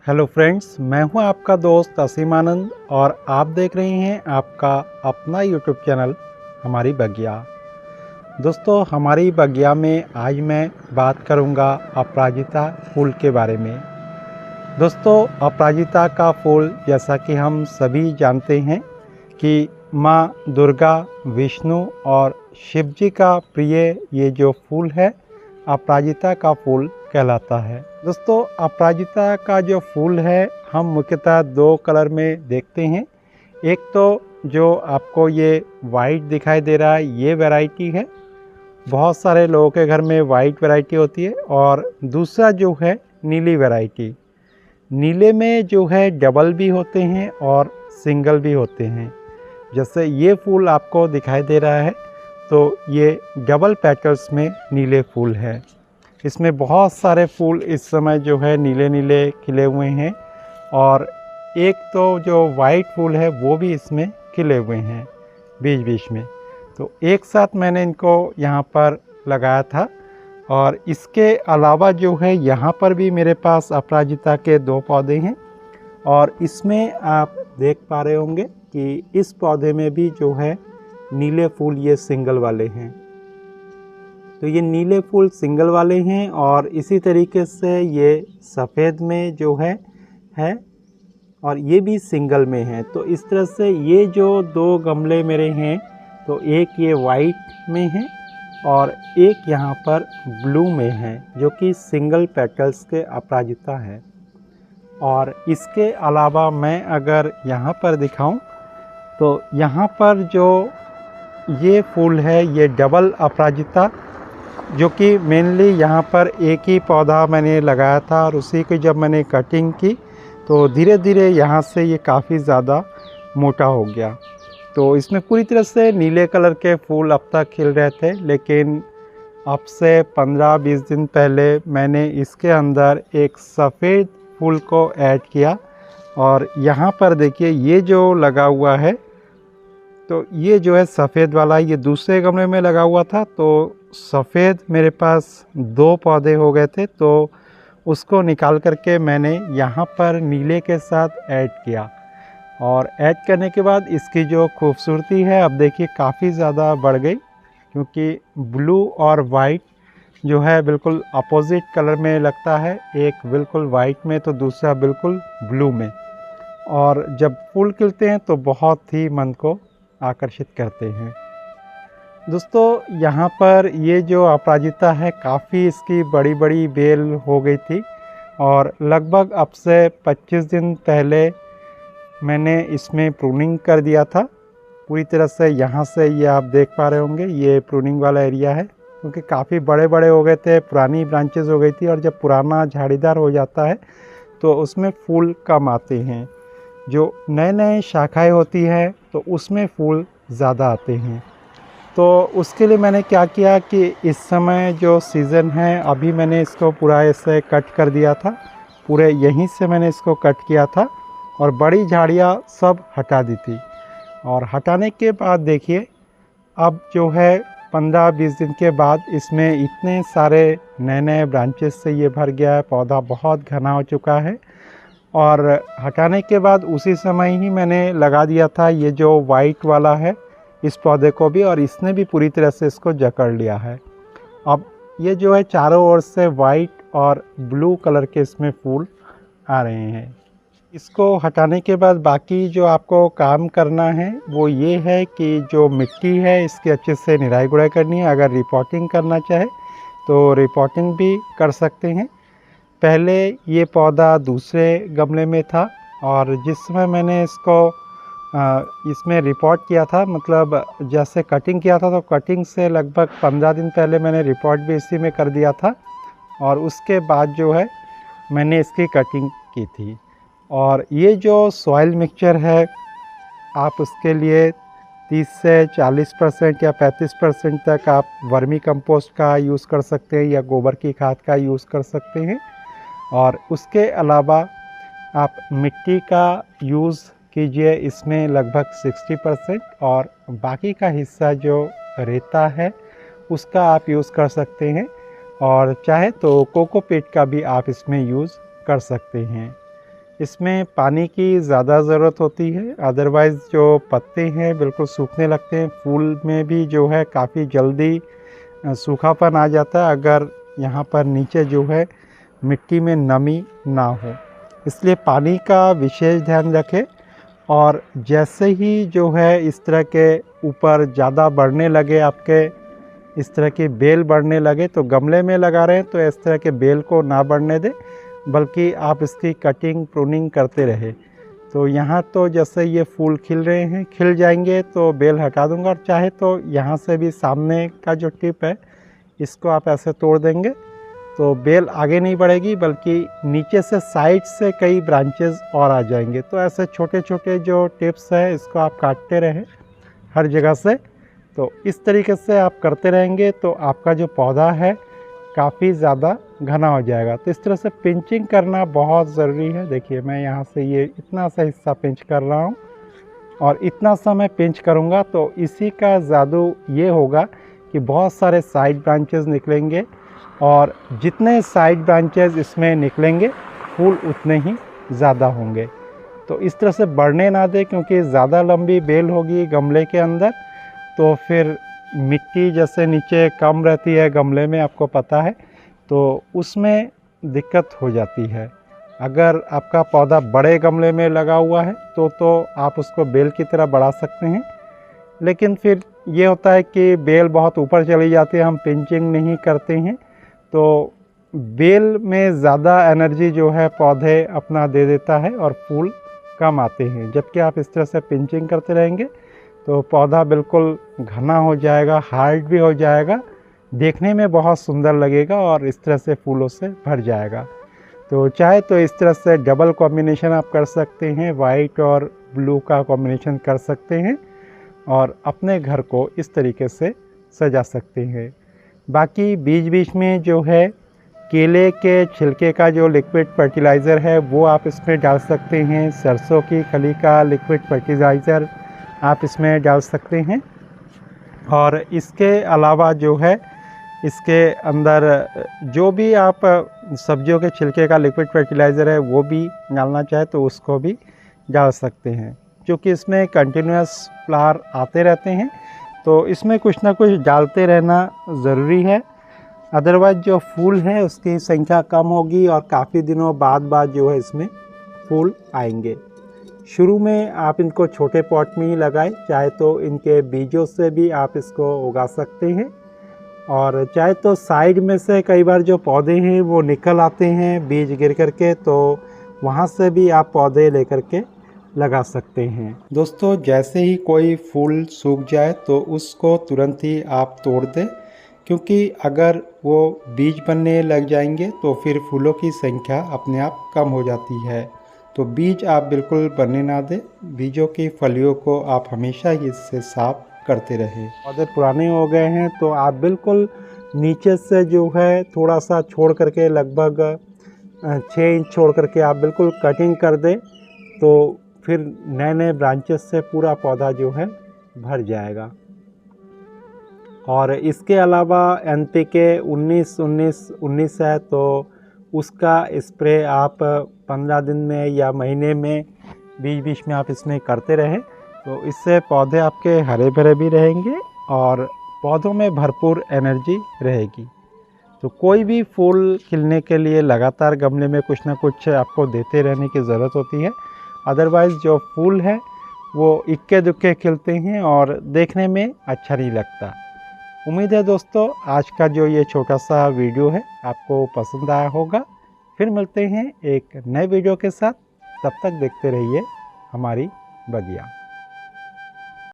Hello friends, मैं हूं आपका दोस्त असीम आनंद और आप देख रहे हैं आपका अपना यूट्यूब चैनल हमारी बगिया। दोस्तों, हमारी बगिया में आज मैं बात करूंगा अपराजिता फूल के बारे में। दोस्तों, अपराजिता का फूल जैसा कि हम सभी जानते हैं कि माँ दुर्गा, विष्णु और शिव जी का प्रिय ये जो फूल है अपराजिता का फूल कहलाता है। दोस्तों, अपराजिता का जो फूल है हम मुख्यतः दो कलर में देखते हैं। एक तो जो आपको ये वाइट दिखाई दे रहा है ये वैरायटी है, बहुत सारे लोगों के घर में वाइट वैरायटी होती है। और दूसरा जो है नीली वैरायटी। नीले में जो है डबल भी होते हैं और सिंगल भी होते हैं। जैसे ये फूल आपको दिखाई दे रहा है तो ये डबल पेटल्स में नीले फूल है। इसमें बहुत सारे फूल इस समय जो है नीले नीले खिले हुए हैं और एक तो जो वाइट फूल है वो भी इसमें खिले हुए हैं बीच बीच में। तो एक साथ मैंने इनको यहाँ पर लगाया था। और इसके अलावा जो है यहाँ पर भी मेरे पास अपराजिता के दो पौधे हैं और इसमें आप देख पा रहे होंगे कि इस पौधे में भी जो है नीले फूल ये सिंगल वाले हैं। तो ये नीले फूल सिंगल वाले हैं और इसी तरीके से ये सफ़ेद में जो है और ये भी सिंगल में है। तो इस तरह से ये जो दो गमले मेरे हैं तो एक ये वाइट में है और एक यहाँ पर ब्लू में है जो कि सिंगल पेटल्स के अपराजिता है। और इसके अलावा मैं अगर यहाँ पर दिखाऊं तो यहाँ पर जो ये फूल है ये डबल अपराजिता, जो कि मेनली यहाँ पर एक ही पौधा मैंने लगाया था और उसी की जब मैंने कटिंग की तो धीरे धीरे यहाँ से ये काफ़ी ज़्यादा मोटा हो गया। तो इसमें पूरी तरह से नीले कलर के फूल अब तक खिल रहे थे, लेकिन अब से 15-20 दिन पहले मैंने इसके अंदर एक सफ़ेद फूल को ऐड किया। और यहाँ पर देखिए ये जो लगा हुआ है तो ये जो है सफ़ेद वाला ये दूसरे गमले में लगा हुआ था। तो सफ़ेद मेरे पास दो पौधे हो गए थे तो उसको निकाल करके मैंने यहाँ पर नीले के साथ ऐड किया। और ऐड करने के बाद इसकी जो खूबसूरती है अब देखिए काफ़ी ज़्यादा बढ़ गई, क्योंकि ब्लू और वाइट जो है बिल्कुल अपोजिट कलर में लगता है, एक बिल्कुल वाइट में तो दूसरा बिल्कुल ब्लू में। और जब फूल खिलते हैं तो बहुत ही मन को आकर्षित करते हैं। दोस्तों, यहाँ पर ये जो अपराजिता है काफ़ी इसकी बड़ी बड़ी बेल हो गई थी और लगभग अब से 25 दिन पहले मैंने इसमें प्रूनिंग कर दिया था पूरी तरह से। यहाँ से ये आप देख पा रहे होंगे ये प्रूनिंग वाला एरिया है, क्योंकि काफ़ी बड़े बड़े हो गए थे, पुरानी ब्रांचेस हो गई थी और जब पुराना झाड़ीदार हो जाता है तो उसमें फूल कम आते हैं। जो नए नए शाखाएँ होती हैं तो उसमें फूल ज़्यादा आते हैं। तो उसके लिए मैंने क्या किया कि इस समय जो सीज़न है अभी मैंने इसको पूरा ऐसे कट कर दिया था, पूरे यहीं से मैंने इसको कट किया था और बड़ी झाड़ियाँ सब हटा दी थी। और हटाने के बाद देखिए अब जो है 15-20 दिन के बाद इसमें इतने सारे नए नए ब्रांचेस से ये भर गया है, पौधा बहुत घना हो चुका है। और हटाने के बाद उसी समय ही मैंने लगा दिया था ये जो वाइट वाला है इस पौधे को भी, और इसने भी पूरी तरह से इसको जकड़ लिया है। अब ये जो है चारों ओर से वाइट और ब्लू कलर के इसमें फूल आ रहे हैं। इसको हटाने के बाद बाकी जो आपको काम करना है वो ये है कि जो मिट्टी है इसकी अच्छे से निराई गुड़ाई करनी है। अगर रिपोर्टिंग करना चाहे तो रिपोर्टिंग भी कर सकते हैं। पहले ये पौधा दूसरे गमले में था और जिस समय मैंने इसको इसमें रिपोर्ट किया था, मतलब जैसे कटिंग किया था तो कटिंग से लगभग 15 दिन पहले मैंने रिपोर्ट भी इसी में कर दिया था और उसके बाद जो है मैंने इसकी कटिंग की थी। और ये जो सॉइल मिक्सचर है आप उसके लिए 30 से 40% या 35% तक आप वर्मी कंपोस्ट का यूज़ कर सकते हैं या गोबर की खाद का यूज़ कर सकते हैं। और उसके अलावा आप मिट्टी का यूज़ कीजिए इसमें लगभग 60%, और बाकी का हिस्सा जो रेता है उसका आप यूज़ कर सकते हैं। और चाहे तो कोकोपीट का भी आप इसमें यूज़ कर सकते हैं। इसमें पानी की ज़्यादा ज़रूरत होती है, अदरवाइज़ जो पत्ते हैं बिल्कुल सूखने लगते हैं। फूल में भी जो है काफ़ी जल्दी सूखापन आ जाता है अगर यहाँ पर नीचे जो है मिट्टी में नमी ना हो। इसलिए पानी का विशेष ध्यान रखें। और जैसे ही जो है इस तरह के ऊपर ज़्यादा बढ़ने लगे, आपके इस तरह की बेल बढ़ने लगे, तो गमले में लगा रहे हैं तो इस तरह के बेल को ना बढ़ने दें, बल्कि आप इसकी कटिंग प्रूनिंग करते रहे। तो यहाँ तो जैसे ये फूल खिल रहे हैं, खिल जाएंगे तो बेल हटा दूंगा, और चाहे तो यहाँ से भी सामने का जो टिप है इसको आप ऐसे तोड़ देंगे तो बेल आगे नहीं बढ़ेगी, बल्कि नीचे से साइड से कई ब्रांचेस और आ जाएंगे। तो ऐसे छोटे छोटे जो टिप्स है इसको आप काटते रहें हर जगह से। तो इस तरीके से आप करते रहेंगे तो आपका जो पौधा है काफ़ी ज़्यादा घना हो जाएगा। तो इस तरह से पिंचिंग करना बहुत ज़रूरी है। देखिए मैं यहाँ से ये इतना सा हिस्सा पिंच कर रहा हूँ, और इतना सा मैं पिंच करूँगा तो इसी का जादू ये होगा कि बहुत सारे साइड ब्रांचेस निकलेंगे, और जितने साइड ब्रांचेस इसमें निकलेंगे फूल उतने ही ज़्यादा होंगे। तो इस तरह से बढ़ने ना दें, क्योंकि ज़्यादा लंबी बेल होगी गमले के अंदर तो फिर मिट्टी जैसे नीचे कम रहती है गमले में, आपको पता है, तो उसमें दिक्कत हो जाती है। अगर आपका पौधा बड़े गमले में लगा हुआ है तो आप उसको बेल की तरह बढ़ा सकते हैं, लेकिन फिर ये होता है कि बेल बहुत ऊपर चली जाती है, हम पिंचिंग नहीं करते हैं, तो बेल में ज़्यादा एनर्जी जो है पौधे अपना दे देता है और फूल कम आते हैं। जबकि आप इस तरह से पिंचिंग करते रहेंगे तो पौधा बिल्कुल घना हो जाएगा, हार्ड भी हो जाएगा, देखने में बहुत सुंदर लगेगा और इस तरह से फूलों से भर जाएगा। तो चाहे तो इस तरह से डबल कॉम्बिनेशन आप कर सकते हैं, वाइट और ब्लू का कॉम्बिनेशन कर सकते हैं, और अपने घर को इस तरीके से सजा सकते हैं। बाकी बीच बीच में जो है केले के छिलके का जो लिक्विड फर्टिलाइज़र है वो आप इसमें डाल सकते हैं। सरसों की खली का लिक्विड फर्टिलाइज़र आप इसमें डाल सकते हैं। और इसके अलावा जो है इसके अंदर जो भी आप सब्जियों के छिलके का लिक्विड फर्टिलाइज़र है वो भी डालना चाहे तो उसको भी डाल सकते हैं, क्योंकि इसमें कंटिन्यूस फ्लावर आते रहते हैं तो इसमें कुछ ना कुछ डालते रहना ज़रूरी है। अदरवाइज़ जो फूल है उसकी संख्या कम होगी और काफ़ी दिनों बाद जो है इसमें फूल आएंगे। शुरू में आप इनको छोटे पॉट में ही लगाएं, चाहे तो इनके बीजों से भी आप इसको उगा सकते हैं, और चाहे तो साइड में से कई बार जो पौधे हैं वो निकल आते हैं बीज गिर करके, तो वहाँ से भी आप पौधे लेकर के लगा सकते हैं। दोस्तों जैसे ही कोई फूल सूख जाए तो उसको तुरंत ही आप तोड़ दें, क्योंकि अगर वो बीज बनने लग जाएंगे तो फिर फूलों की संख्या अपने आप कम हो जाती है। तो बीज आप बिल्कुल बनने ना दें, बीजों की फलियों को आप हमेशा ही इससे साफ करते रहें। पौधे पुराने हो गए हैं तो आप बिल्कुल नीचे से जो है थोड़ा सा छोड़ करके, लगभग 6 इंच छोड़ करके आप बिल्कुल कटिंग कर दें, तो फिर नए नए ब्रांचेस से पूरा पौधा जो है भर जाएगा। और इसके अलावा NPK 19-19-19 है तो उसका स्प्रे आप 15 दिन में या महीने में बीच बीच में आप इसमें करते रहें, तो इससे पौधे आपके हरे भरे भी रहेंगे और पौधों में भरपूर एनर्जी रहेगी। तो कोई भी फूल खिलने के लिए लगातार गमले में कुछ ना कुछ आपको देते रहने की ज़रूरत होती है, अदरवाइज़ जो फूल है वो इक्के दुक्के खिलते हैं और देखने में अच्छा नहीं लगता। उम्मीद है दोस्तों आज का जो ये छोटा सा वीडियो है आपको पसंद आया होगा। फिर मिलते हैं एक नए वीडियो के साथ, तब तक देखते रहिए हमारी बगिया।